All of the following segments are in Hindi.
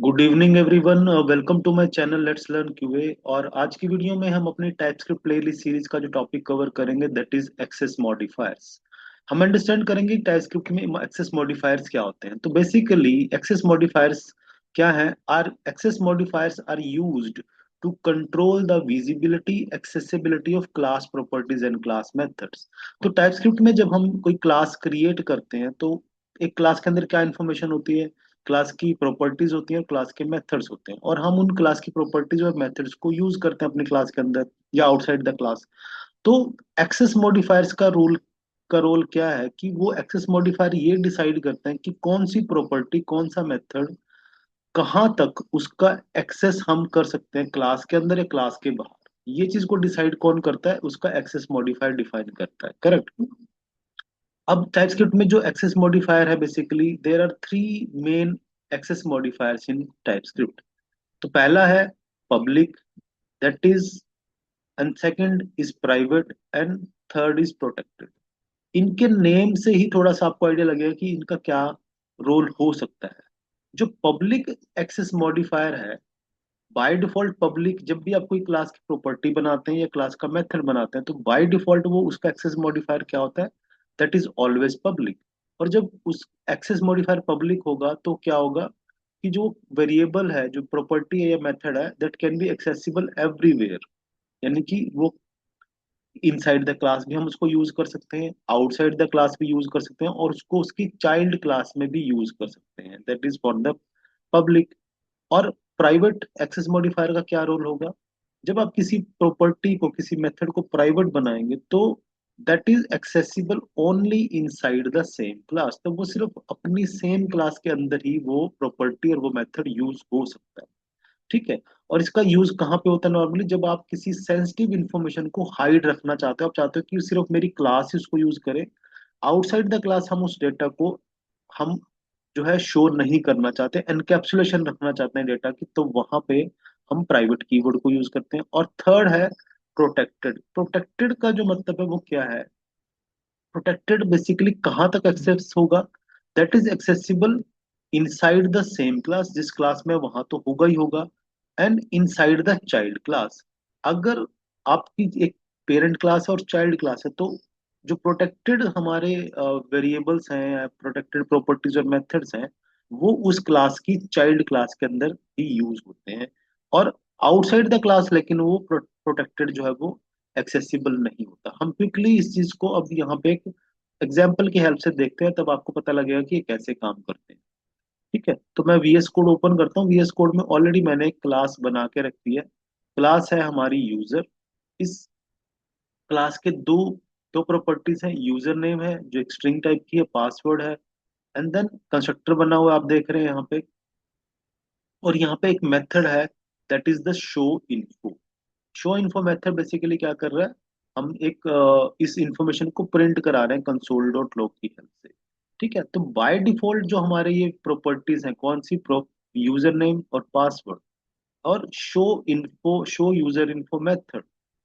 Good evening everyone, welcome to my channel let's learn QA. और आज की वीडियो में हम अपनी टाइपस्क्रिप्ट प्लेलिस्ट सीरीज का जो टॉपिक कवर करेंगे दैट इज एक्सेस मॉडिफायर्स। हम अंडरस्टैंड करेंगे टाइपस्क्रिप्ट में एक्सेस मॉडिफायर्स क्या होते हैं। तो बेसिकली एक्सेस मॉडिफायर्स क्या है? Are access modifiers are used to control the visibility accessibility of class properties and class methods. तो टाइपस्क्रिप्ट में जब हम कोई क्लास क्रिएट करते हैं तो एक क्लास के अंदर क्या इन्फॉर्मेशन होती है? क्लास की प्रॉपर्टीज होती हैं और क्लास के मेथड्स होते हैं, और हम उन क्लास की प्रॉपर्टीज और मेथड्स को यूज करते हैं अपनी क्लास के अंदर या आउटसाइड द क्लास। तो एक्सेस मॉडिफायर्स का रोल क्या है कि वो एक्सेस मॉडिफायर ये डिसाइड करते हैं कि कौन सी प्रॉपर्टी, कौन सा मेथड, कहाँ तक उसका एक्सेस हम कर सकते हैं क्लास के अंदर या क्लास के बाहर। ये चीज को डिसाइड कौन करता है? उसका एक्सेस मॉडिफायर डिफाइन करता है, करेक्ट। अब टाइपस्क्रिप्ट में जो एक्सेस मॉडिफायर है, basically there are three main access modifiers in TypeScript. तो पहला है public, that is, and second is private, and third is protected. इनके नेम से ही थोड़ा सा आपको आइडिया लगेगा कि इनका क्या रोल हो सकता है। जो पब्लिक एक्सेस मॉडिफायर है, बाय डिफॉल्ट पब्लिक, जब भी आप कोई क्लास की प्रॉपर्टी बनाते हैं या क्लास का मेथड बनाते हैं तो बाय डिफॉल्ट वो उसका एक्सेस मॉडिफायर क्या होता है? That is always public. और जब उस एक्सेस मॉडिफायर पब्लिक होगा तो क्या होगा कि जो वेरिएबल है, जो प्रॉपर्टी है या मेथड है, that can be accessible everywhere. यानी कि वो इनसाइड द क्लास भी हम उसको यूज कर सकते हैं, आउटसाइड द क्लास भी यूज कर सकते हैं, और उसको उसकी चाइल्ड क्लास में भी यूज कर सकते हैं। That is for the public. और प्राइवेट एक्सेस मॉडिफायर का क्या रोल होगा? जब आप किसी प्रॉपर्टी को, किसी मेथड को प्राइवेट बनाएंगे तो that is accessible only inside the same class. तो वो सिर्फ अपनी सेम क्लास के अंदर ही वो प्रॉपर्टी और वो मेथड यूज हो सकता है, ठीक है। और इसका यूज कहाँ पे होता है? नॉर्मली जब आप किसी सेंसिटिव इंफॉर्मेशन को हाइड रखना चाहते हो, आप चाहते हो कि सिर्फ मेरी क्लास ही उसको यूज करे, आउटसाइड द क्लास हम उस डेटा को हम जो है शो नहीं करना चाहते, एनकैप्सुलेशन रखना चाहते हैं डेटा की, तो वहां पे हम प्राइवेट कीवर्ड को यूज करते हैं। और थर्ड है प्रोटेक्टेड। प्रोटेक्टेड का जो मतलब है वो क्या है? प्रोटेक्टेड बेसिकली कहाँ तक एक्सेस होगा? That is accessible inside the same class, जिस क्लास में वहां तो होगा ही होगा, and inside the child class. अगर आपकी एक पेरेंट क्लास है और चाइल्ड क्लास है तो जो प्रोटेक्टेड हमारे वेरिएबल्स हैं या प्रोटेक्टेड प्रॉपर्टीज और मेथड्स हैं वो उस क्लास की चाइल्ड क्लास के अंदर ही यूज होते हैं। और आउटसाइड द क्लास लेकिन वो प्रोटेक्टेड जो है वो एक्सेसिबल नहीं होता। हम क्विकली इस चीज को अब यहाँ पे एक एग्जाम्पल की हेल्प से देखते हैं, तब आपको पता लगेगा कि ये कैसे काम करते हैं, ठीक है। तो मैं वीएस कोड ओपन करता हूँ। वीएस कोड में ऑलरेडी मैंने एक क्लास बना के रखी है। क्लास है हमारी यूजर। इस क्लास के दो दो प्रॉपर्टीज हैं। यूजर नेम है जो एक स्ट्रिंग टाइप की है, पासवर्ड है, एंड देन कंस्ट्रक्टर बना हुआ है, आप देख रहे हैं यहाँ पे। और यहाँ पे एक मेथड है that is the show info. Show info method basically क्या कर रहा है? हम एक इस इंफॉर्मेशन को प्रिंट करा रहे हैं कंसोल डॉट लॉग की हेल्प से, ठीक है। तो बाय डिफॉल्ट जो हमारे ये प्रॉपर्टीज हैं, कौन सी यूजर नेम और पासवर्ड और शो यूजर इन्फो मेथड,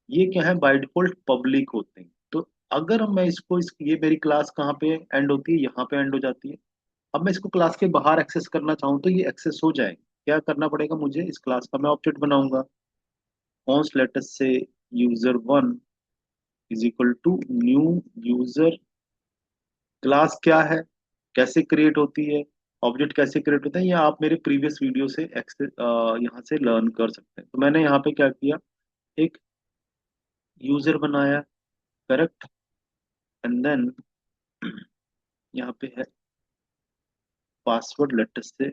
ये क्या है? बाय डिफॉल्ट पब्लिक होते हैं। तो अगर मैं ये मेरी क्लास कहाँ पे एंड होती है? यहाँ पे एंड हो जाती है। अब मैं इसको क्लास के बाहर एक्सेस करना चाहूँ तो ये एक्सेस हो जाएगा। क्या करना पड़ेगा मुझे? इस क्लास का मैं ऑब्जेक्ट बनाऊंगा। Const let's say user one is equal to new user. Class क्या है, कैसे क्रिएट होती है, ऑब्जेक्ट कैसे क्रिएट होता है, ये आप मेरे प्रीवियस वीडियो से एक्सेस यहाँ से लर्न कर सकते हैं। तो मैंने यहाँ पे क्या किया, एक यूजर बनाया, करेक्ट, एंड देन यहाँ पे है password let's say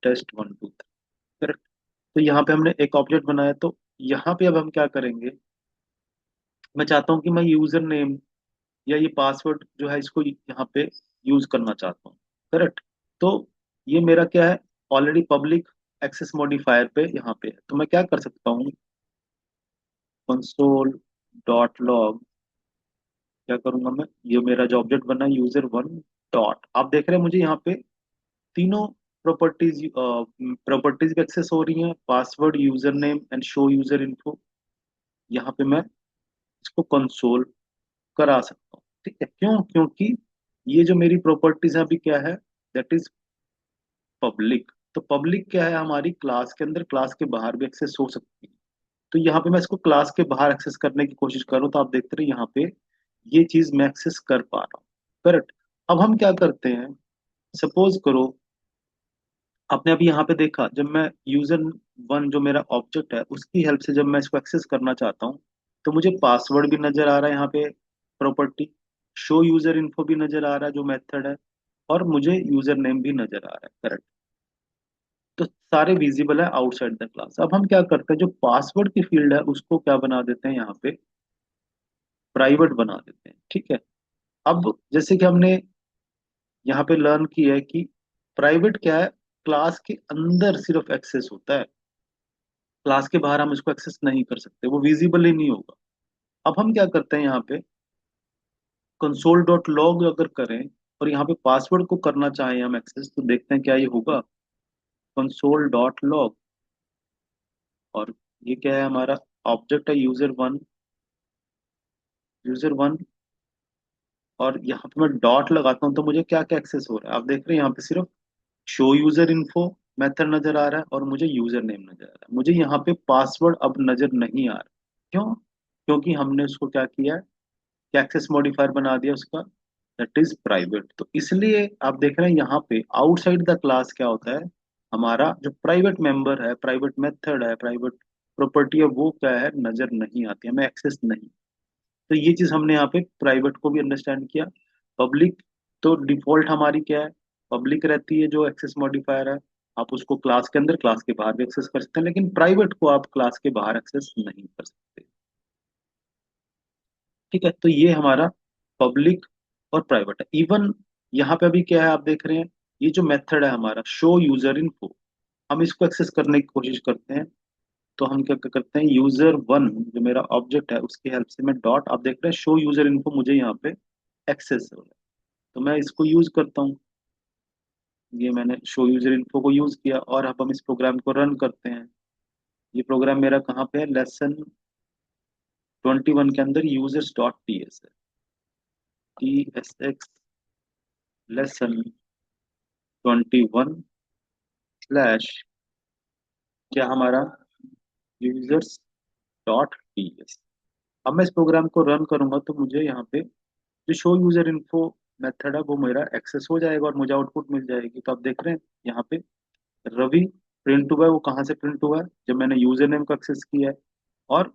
test one two three, correct. तो यहाँ पे हमने एक ऑब्जेक्ट बनाया। तो यहाँ पे अब हम क्या करेंगे? मैं चाहता हूँ कि मैं यूजर नेम या ये पासवर्ड जो है इसको यहाँ पे यूज करना चाहता हूँ, करेक्ट। तो ये मेरा क्या है? ऑलरेडी पब्लिक एक्सेस मॉडिफायर पे यहाँ पे है। तो मैं क्या कर सकता हूँ? कंसोल डॉट लॉग, क्या करूंगा मैं? ये मेरा जो ऑब्जेक्ट बना है यूजर वन डॉट, आप देख रहे हैं मुझे यहाँ पे तीनों प्रॉपर्टीज भी एक्सेस हो रही हैं, password, user name and show user info. यहाँ पे मैं इसको कंसोल करा सकता हूँ, ठीक है। क्यों? क्योंकि ये जो मेरी प्रॉपर्टीज है अभी क्या है? That is public. तो पब्लिक क्या है, हमारी क्लास के अंदर क्लास के बाहर भी एक्सेस हो सकती है। तो यहाँ पे मैं इसको क्लास के बाहर एक्सेस करने की कोशिश करूँ तो आप देखते रहे यहाँ पे ये चीज मैं एक्सेस कर पा रहा हूँ। करेक्ट। अब हम क्या करते हैं, सपोज करो आपने अभी यहाँ पे देखा, जब मैं यूजर वन जो मेरा ऑब्जेक्ट है उसकी हेल्प से जब मैं इसको एक्सेस करना चाहता हूँ, तो मुझे पासवर्ड भी नजर आ रहा है यहाँ पे, प्रॉपर्टी शो यूजर इन्फो भी नजर आ रहा है जो मेथड है, और मुझे यूजर नेम भी नजर आ रहा है। करेक्ट। तो सारे विजिबल है आउटसाइड द क्लास। अब हम क्या करते हैं, जो पासवर्ड की फील्ड है उसको क्या बना देते हैं यहाँ पे, प्राइवेट बना देते हैं। ठीक है। अब जैसे कि हमने यहाँ पे लर्न किया है कि प्राइवेट क्या है, क्लास के अंदर सिर्फ एक्सेस होता है, क्लास के बाहर हम इसको एक्सेस नहीं कर सकते, वो विजिबल ही नहीं होगा। अब हम क्या करते हैं यहाँ पे, कंसोल डॉट लॉग अगर करें और यहाँ पे पासवर्ड को करना चाहें हम एक्सेस, तो देखते हैं क्या ये होगा, कंसोल डॉट लॉग। और ये क्या है, हमारा ऑब्जेक्ट है यूजर वन, यूजर वन। और यहाँ पे मैं डॉट लगाता हूँ तो मुझे क्या क्या एक्सेस हो रहा है, आप देख रहे हैं यहाँ पे सिर्फ शो यूजर इन्फो मेथड नजर आ रहा है और मुझे यूजर नेम नजर आ रहा है, मुझे यहाँ पे पासवर्ड अब नजर नहीं आ रहा। क्यों? क्योंकि हमने उसको क्या किया है, एक्सेस मॉडिफायर बना दिया उसका, दैट इज प्राइवेट। तो इसलिए आप देख रहे हैं यहाँ पे आउटसाइड द क्लास क्या होता है, हमारा जो प्राइवेट मेंबर है, प्राइवेट मेथड है, प्राइवेट प्रॉपर्टी है, वो क्या है, नजर नहीं आती, हमें एक्सेस नहीं। तो ये चीज हमने यहाँ पे प्राइवेट को भी अंडरस्टैंड किया। पब्लिक, तो डिफॉल्ट हमारी क्या है, पब्लिक रहती है जो एक्सेस मॉडिफायर है, आप उसको क्लास के अंदर क्लास के बाहर भी एक्सेस कर सकते हैं, लेकिन प्राइवेट को आप क्लास के बाहर एक्सेस नहीं कर सकते। ठीक है। तो ये हमारा पब्लिक और प्राइवेट है। इवन यहाँ पे अभी क्या है, आप देख रहे हैं ये जो मेथड है हमारा शो यूजर इन्फो, हम इसको एक्सेस करने की कोशिश करते हैं। तो हम क्या क्या करते हैं, यूजर वन जो मेरा ऑब्जेक्ट है उसकी हेल्प से मैं डॉट, आप देख रहे हैं शो यूजर इन्फो मुझे यहाँ पे एक्सेस हो रहा है, तो मैं इसको यूज करता हूँ। ये मैंने शो यूजर इन्फो को यूज किया और अब हम इस प्रोग्राम को रन करते हैं। ये प्रोग्राम मेरा कहाँ पे है, लेसन 21 के अंदर यूजर्स डॉट टी एस है, T S x lesson 21 slash क्या हमारा, यूजर्स डॉट टी एस। अब मैं इस प्रोग्राम को रन करूंगा तो मुझे यहाँ पे जो शो यूजर इन्फो मेथड है वो मेरा एक्सेस हो जाएगा और मुझे आउटपुट मिल जाएगी। तो आप देख रहे हैं यहाँ पे रवि प्रिंट हुआ है, वो कहाँ से प्रिंट हुआ है, जब मैंने यूजर नेम को एक्सेस किया है। और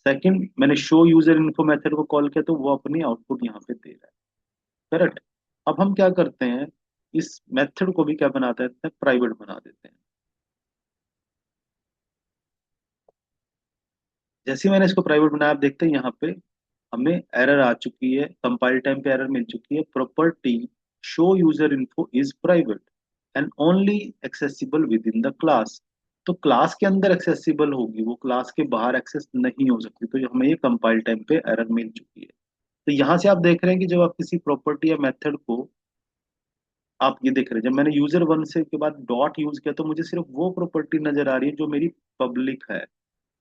सेकंड, मैंने शो यूजर इन्फो मेथड को कॉल किया तो वो अपनी आउटपुट यहाँ पे दे रहा है। करेक्ट। अब हम क्या करते हैं, इस मेथड को भी क्या बना देते हैं, प्राइवेट बना देते हैं। जैसे ही मैंने इसको प्राइवेट बनाया, आप देखते हैं यहाँ पे हमें एरर आ चुकी है, कंपाइल टाइम पे एरर मिल चुकी है, property show user info is private and only accessible with in the class. तो क्लास के अंदर एक्सेसिबल होगी, वो क्लास के बाहर एक्सेस नहीं हो सकती। तो हमें ये कंपाइल टाइम पे एरर मिल चुकी है। तो यहाँ से आप देख रहे हैं कि जब आप किसी प्रॉपर्टी या मेथड को, आप ये देख रहे हैं जब मैंने यूजर वन से के बाद डॉट यूज किया तो मुझे सिर्फ वो प्रॉपर्टी नजर आ रही है जो मेरी पब्लिक है,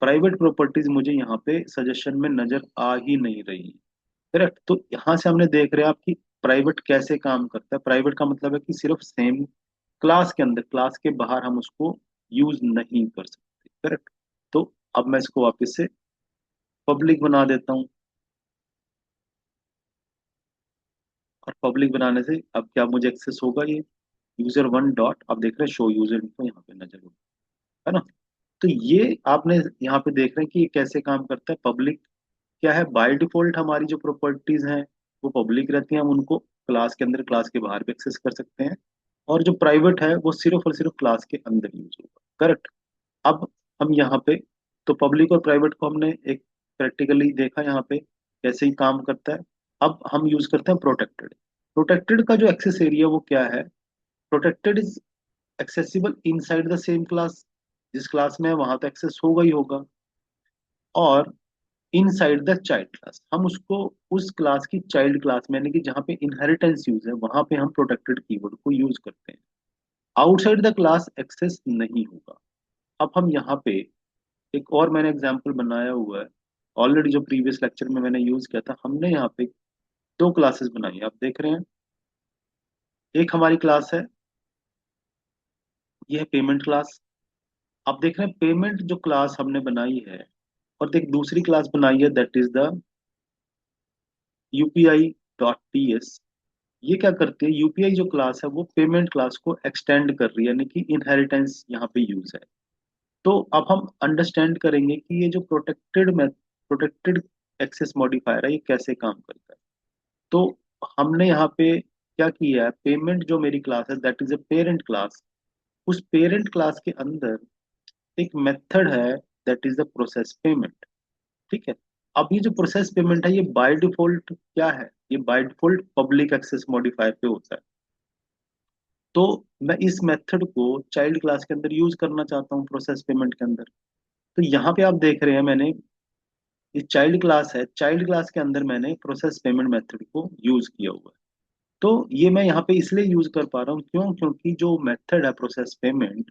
प्राइवेट प्रॉपर्टीज मुझे यहाँ पे सजेशन में नजर आ ही नहीं रही। करेक्ट। तो यहाँ से हमने देख रहे हैं आपकी प्राइवेट कैसे काम करता है। प्राइवेट का मतलब है कि सिर्फ सेम क्लास के अंदर, क्लास के बाहर हम उसको यूज नहीं कर सकते। करेक्ट। तो अब मैं इसको वापस से पब्लिक बना देता हूँ, और पब्लिक बनाने से अब क्या मुझे एक्सेस होगा, ये यूजर वन डॉट, आप देख रहे हैं शो यूजर इनको यहाँ पे नजर होगा, है ना। तो ये आपने यहाँ पे देख रहे हैं कि ये कैसे काम करता है। पब्लिक क्या है, बाय डिफॉल्ट हमारी जो प्रॉपर्टीज हैं वो पब्लिक रहती हैं, हम उनको क्लास के अंदर क्लास के बाहर भी एक्सेस कर सकते हैं। और जो प्राइवेट है वो सिर्फ और सिर्फ क्लास के अंदर यूज होगा। करेक्ट। अब हम यहाँ पे, तो पब्लिक और प्राइवेट को हमने एक प्रैक्टिकली देखा यहाँ पे कैसे ही काम करता है। अब हम यूज करते हैं प्रोटेक्टेड। प्रोटेक्टेड का जो एक्सेस एरिया वो क्या है, protected is accessible inside the same class, जिस क्लास में है वहां तो एक्सेस होगा ही होगा, और इनसाइड द चाइल्ड क्लास हम उसको उस क्लास की चाइल्ड क्लास में, यानी कि जहाँ पे इनहेरिटेंस यूज है वहां पे हम प्रोटेक्टेड कीवर्ड को यूज करते हैं। आउटसाइड द क्लास एक्सेस नहीं होगा। अब हम यहाँ पे एक और मैंने एग्जांपल बनाया हुआ है, ऑलरेडी जो प्रीवियस लेक्चर में मैंने यूज किया था। हमने यहाँ पे दो क्लासेस बनाई है, आप देख रहे हैं। एक हमारी क्लास है ये है पेमेंट क्लास। आप देख रहे हैं पेमेंट जो क्लास हमने बनाई है, और एक दूसरी क्लास बनाई है that is the UPI dot T S. ये क्या करती है, यूपीआई जो क्लास है वो पेमेंट क्लास को एक्सटेंड कर रही है, यानी कि इनहेरिटेंस यहाँ पे यूज है। तो अब हम अंडरस्टैंड करेंगे कि ये जो प्रोटेक्टेड एक्सेस मॉडिफायर है ये कैसे काम करता है। तो हमने यहाँ पे क्या किया है, पेमेंट जो मेरी क्लास है that is a parent class, उस पेरेंट क्लास के अंदर एक मेथड है that is the process payment. ठीक है। अब ये जो प्रोसेस पेमेंट है ये बाय डिफॉल्ट क्या है, ये by default public access modifier पे होता है। तो मैं इस मेथड को चाइल्ड क्लास के अंदर यूज करना चाहता हूँ प्रोसेस पेमेंट के अंदर। तो यहाँ पे आप देख रहे हैं मैंने, ये चाइल्ड क्लास है, चाइल्ड क्लास के अंदर मैंने प्रोसेस पेमेंट मेथड को यूज किया हुआ है। तो ये मैं यहाँ पे इसलिए यूज कर पा रहा हूँ, क्यों, क्योंकि जो मेथड है प्रोसेस पेमेंट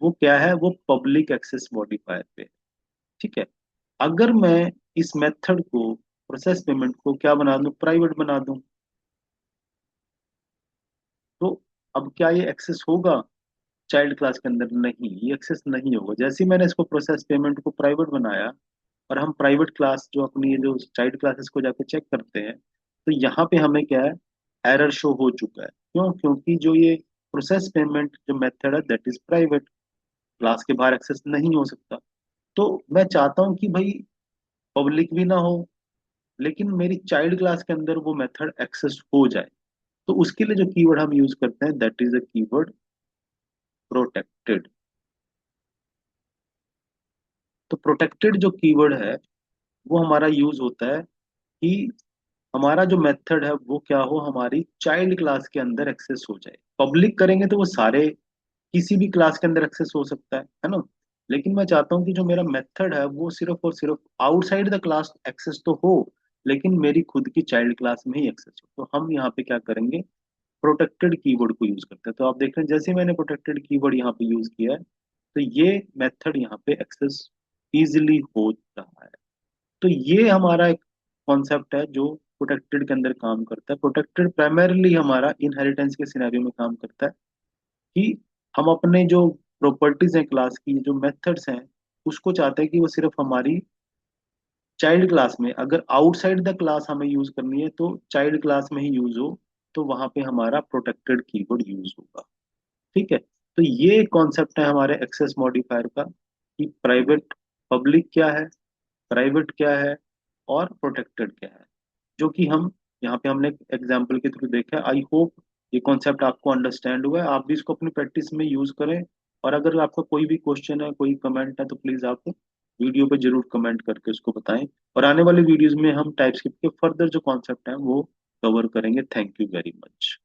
वो क्या है, वो पब्लिक एक्सेस मॉडिफायर पे है। ठीक है। अगर मैं इस मेथड को, प्रोसेस पेमेंट को क्या बना दूं, प्राइवेट बना दूं, तो अब क्या ये एक्सेस होगा चाइल्ड क्लास के अंदर? नहीं, ये एक्सेस नहीं होगा। जैसे ही मैंने इसको प्रोसेस पेमेंट को प्राइवेट बनाया और हम प्राइवेट क्लास जो अपनी ये जो चाइल्ड क्लासेस को जाके चेक करते हैं, तो यहाँ पे हमें क्या है, एरर शो हो चुका है। क्यों? क्योंकि जो ये प्रोसेस पेमेंट जो मेथड है दैट इज प्राइवेट, क्लास के बाहर एक्सेस नहीं हो सकता। तो मैं चाहता हूँ कि भाई पब्लिक भी ना हो, लेकिन मेरी चाइल्ड क्लास के अंदर वो मेथड एक्सेस हो जाए। तो उसके लिए जो कीवर्ड हम यूज करते हैं that is the keyword protected. तो प्रोटेक्टेड जो कीवर्ड है वो हमारा यूज होता है कि हमारा जो मेथड है वो क्या हो, हमारी चाइल्ड क्लास के अंदर एक्सेस हो जाए। पब्लिक करेंगे तो वो सारे किसी भी क्लास के अंदर एक्सेस हो सकता है ना। लेकिन मैं चाहता हूँ कि जो मेरा मेथड है वो सिर्फ और सिर्फ आउटसाइड द क्लास एक्सेस तो हो, लेकिन मेरी खुद की चाइल्ड क्लास में ही एक्सेस हो। तो हम यहाँ पे क्या करेंगे, प्रोटेक्टेड कीवर्ड को यूज करते हैं। तो आप देख रहे हैं जैसे ही मैंने प्रोटेक्टेड कीवर्ड यहाँ पे यूज किया है, तो ये मेथड यहाँ पे एक्सेस इजिली हो रहा है। तो ये हमारा एक कॉन्सेप्ट है जो प्रोटेक्टेड के अंदर काम करता है। प्रोटेक्टेड प्राइमरीली हमारा इनहेरिटेंस के सिनेरियो में काम करता है कि हम अपने जो प्रॉपर्टीज हैं क्लास की, जो मेथड्स हैं, उसको चाहते हैं कि वो सिर्फ हमारी चाइल्ड क्लास में, अगर आउटसाइड द क्लास हमें यूज करनी है तो चाइल्ड क्लास में ही यूज हो, तो वहां पे हमारा प्रोटेक्टेड कीवर्ड यूज होगा। ठीक है। तो ये कॉन्सेप्ट है हमारे एक्सेस मॉडिफायर का कि प्राइवेट, पब्लिक क्या है, प्राइवेट क्या है, और प्रोटेक्टेड क्या है, जो कि हम यहाँ पे हमने एग्जाम्पल के थ्रू देखा है। आई होप ये कॉन्सेप्ट आपको अंडरस्टैंड हुआ है, आप भी इसको अपनी प्रैक्टिस में यूज करें। और अगर आपका कोई भी क्वेश्चन है, कोई कमेंट है, तो प्लीज आप वीडियो पे जरूर कमेंट करके उसको बताएं। और आने वाले वीडियोज में हम टाइपस्क्रिप्ट के फर्दर जो कॉन्सेप्ट हैं वो कवर करेंगे। Thank you very much.